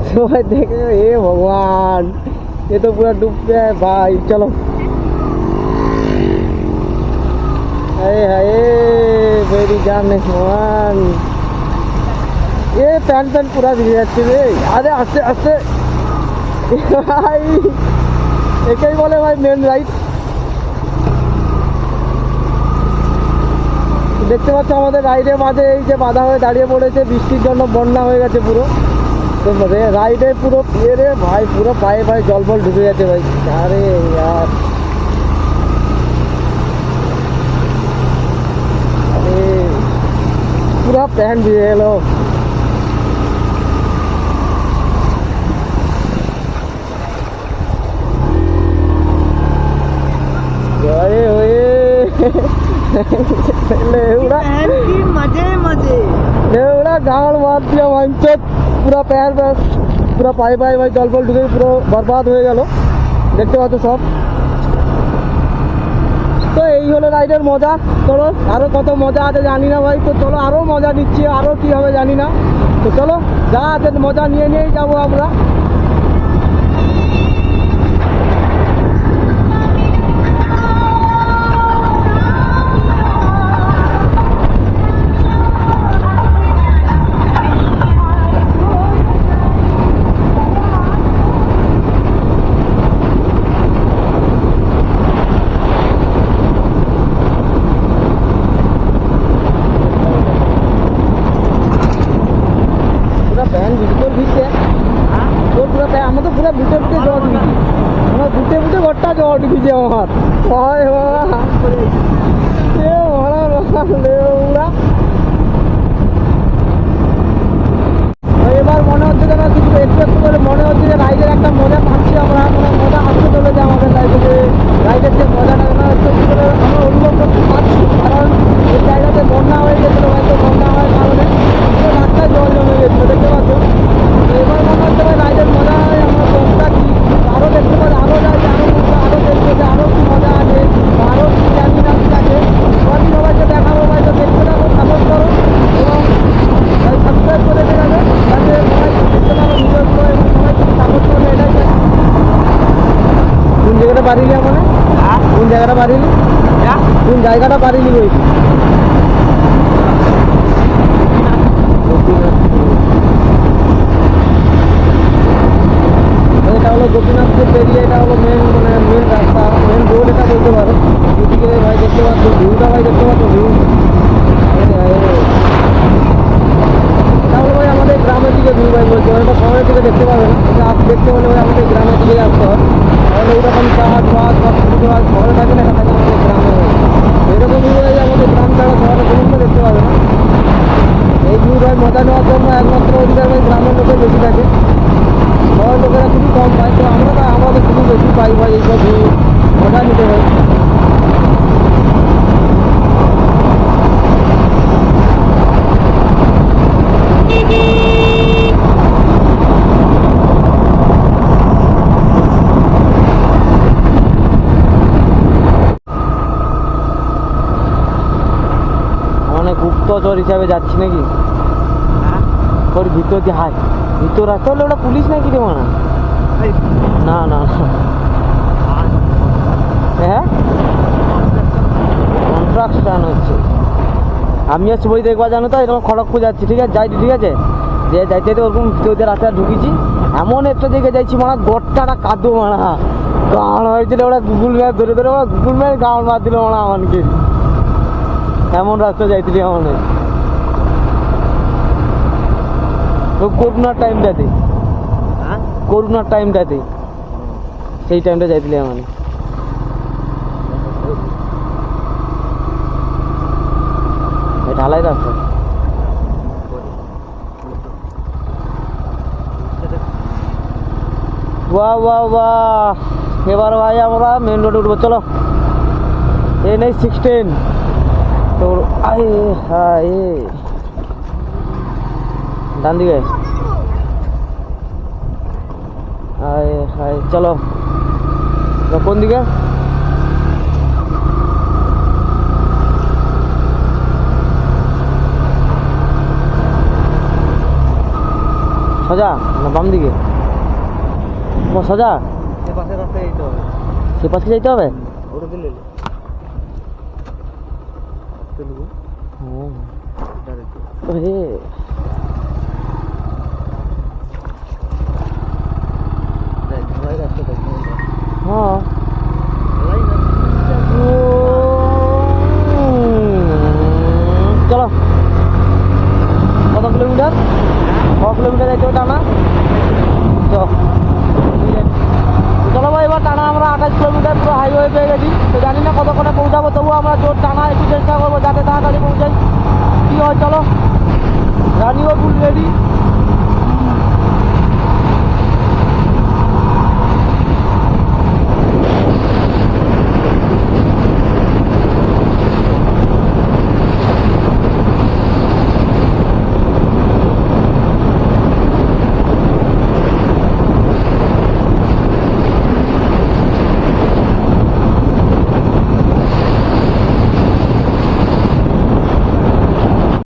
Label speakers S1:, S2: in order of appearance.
S1: সবাই দেখে এ ভগবান, এ তো পুরো ডুববে ভাই। চলো বেরি জানে ভগবান, এ প্যান্ট প্যান্ট পুরা ভিজে যাচ্ছে রে। আরে আস্তে আস্তে ভাই, একেই বলে ভাই মেন রাইড। দেখতে পাচ্ছ আমাদের রাইডের মাঝে এই যে বাধা হয়ে দাঁড়িয়ে পড়েছে, বৃষ্টির জন্য বন্যা হয়ে গেছে পুরো। রাইডে পুরো রে ভাই, পুরো পায়ে পায়ে জল ফল ঢুকে গেছে ভাই। আরে ইয়ার, আরে পুরো প্যান্ট ভিজে গেল। गाड़ मार दिया मानचत, पूरा पैर पूरा पाए पाए भाई जल फल ढुके পুরো বরবাদ হয়ে গেল। দেখতে পাচ্ছ সব। তো এই হলো রাইডের মজা। চলো আরো কত মজা আছে জানি না ভাই, তো চলো আরো মজা নিচ্ছি, আরো কি হবে জানি না। তো চলো যা আছে মজা নিয়ে নিয়েই যাবো আমরা। আমার তো পুরো বুটে বুটে জল দিচ্ছি, আমার বুটে বুটে ঘরটা জল দিচ্ছি আমার। এবার মনে হচ্ছে যেন কিছু একটু একটু করে মনে হচ্ছে যে রাইডের একটা মজা পাচ্ছি আমরা, মানে মজা আসতে চলেছে আমাদের লাইফে। যে রাইডের যে মজাটা একটু করে আমরা অনুভব করতে পারছি, কারণ এই জায়গাতে বন্যা হয়ে গেছিলো হয়তো, বন্যা হওয়ার কারণে রাস্তায় জল জমে গেছিলো, দেখতে পাচ্ছ। এবার মনে হচ্ছে ভাই রাইডের মজা হয় আমরা কোনটা কি আরও দেখতে পাচ্ছি, আরও যাই আরও মজা, আরও দেখতে যে আরও কি মজা আছে, আরও কি জানি না কি আছে। সবই সবাইকে দেখাবো ভাই, তো দেখতে থাকো, সাপোর্ট করো এবং সাবস্ক্রাইব করে দেবে যাতে সবাই দেখতে পারো ভিডিওগুলো এবং সবাই কিছু সাপোর্ট করবে, এটাই চাই। কোন জায়গাটা পারিলি মানে, কোন জায়গাটা পারিলি, কোন জায়গাটা পারিলি বলছি। এটা হলো গোপীনাথপুর পেরিয়ে, এটা হলো মেন মানে মেন রাস্তা, মেন রোড এটা বলতে পারো। এদিকে ভাই দেখতে পাচ্ছ ভিউটা, ভাই দেখতে পাচ্ছ ভিউ। এটা হলো ভাই আমাদের গ্রামের দিকে ভিউ ভাই বলছে, এটা শহরের দিকে দেখতে পাবে না। এটা দেখতে হলে ভাই আমাদের গ্রামের দিকে আসতে হয়, তাহলে এইরকম চাষ বাস সব কিছু শহরে থাকে না, থাকে আমাদের গ্রামে। এরকম ভিউ ভাই আমাদের গ্রাম ছাড়া শহরে কোনো দেখতে পাবে না। এই ভিউ ভাই মজা নেওয়ার জন্য একমাত্র ওদিকে ভাই গ্রামের লোকের বেশি থাকে, শহরের লোকেরা খুবই কম পায়। তো আমরা আমাদের খুবই বেশি পাই ভাই এইসব ভিউ মজা নিতে হয়। মানে গুপ্তচর হিসাবে যাচ্ছি নাকি, তোর ভিতর দিয়ে হাই ভিতর রাস্তা হলে ওটা পুলিশ নাকি রে মানা? না না হ্যাঁ কনস্ট্রাকশন হচ্ছে। আমি আর বই দেখবা জানো তো, এরকম খড়গপুর যাচ্ছি, ঠিক আছে যাই, ঠিক আছে যে যাইতে যাইতে ওরকম ভিতর দিয়ে রাস্তায় ঢুকেছি, এমন একটা দিকে যাইছি মানে গড়টাটা কাঁদো মানা, গান হয়েছিল ওরা গুগল ম্যাপ ধরে ধরে, ওরা গুগল ম্যাপ গান মার দিল মানা আমাকে, এমন রাস্তা যাইছিলি আমার। তো করোনার টাইমটাতে, করোনার টাইমটাতে, সেই টাইমটা যাইছিলি আমার। ঢালাই রাস্তা, বাহ বাহ বাহ। এবার ভাই আমরা মেন রোডে উঠবো, চলো। NH-16 তো আয় হায় ডান দিকে, আয় হায় চলো। কোন দিকে? সোজা না বাম দিকে? ও সোজা,
S2: সে পাশের রাস্তায় যেতে হবে।
S1: সে পাশে যেতে হবে।
S2: ওটা দিলে নেবো।
S1: ওরে হ্যাঁ চলো। কত কিলোমিটার? ক কিলোমিটার যাইতে হবে টানা? চলো ভাই, এবার টানা আমরা 28 কিলোমিটার পুরো হাইওয়ে পেয়ে গেছি। তো জানি না কতক্ষণে পৌঁছাবো, তবু আমরা জোর টানা একটু চেষ্টা করবো যাতে তাড়াতাড়ি পৌঁছাই। কি হয় চলো, রানিও ফুল রেডি।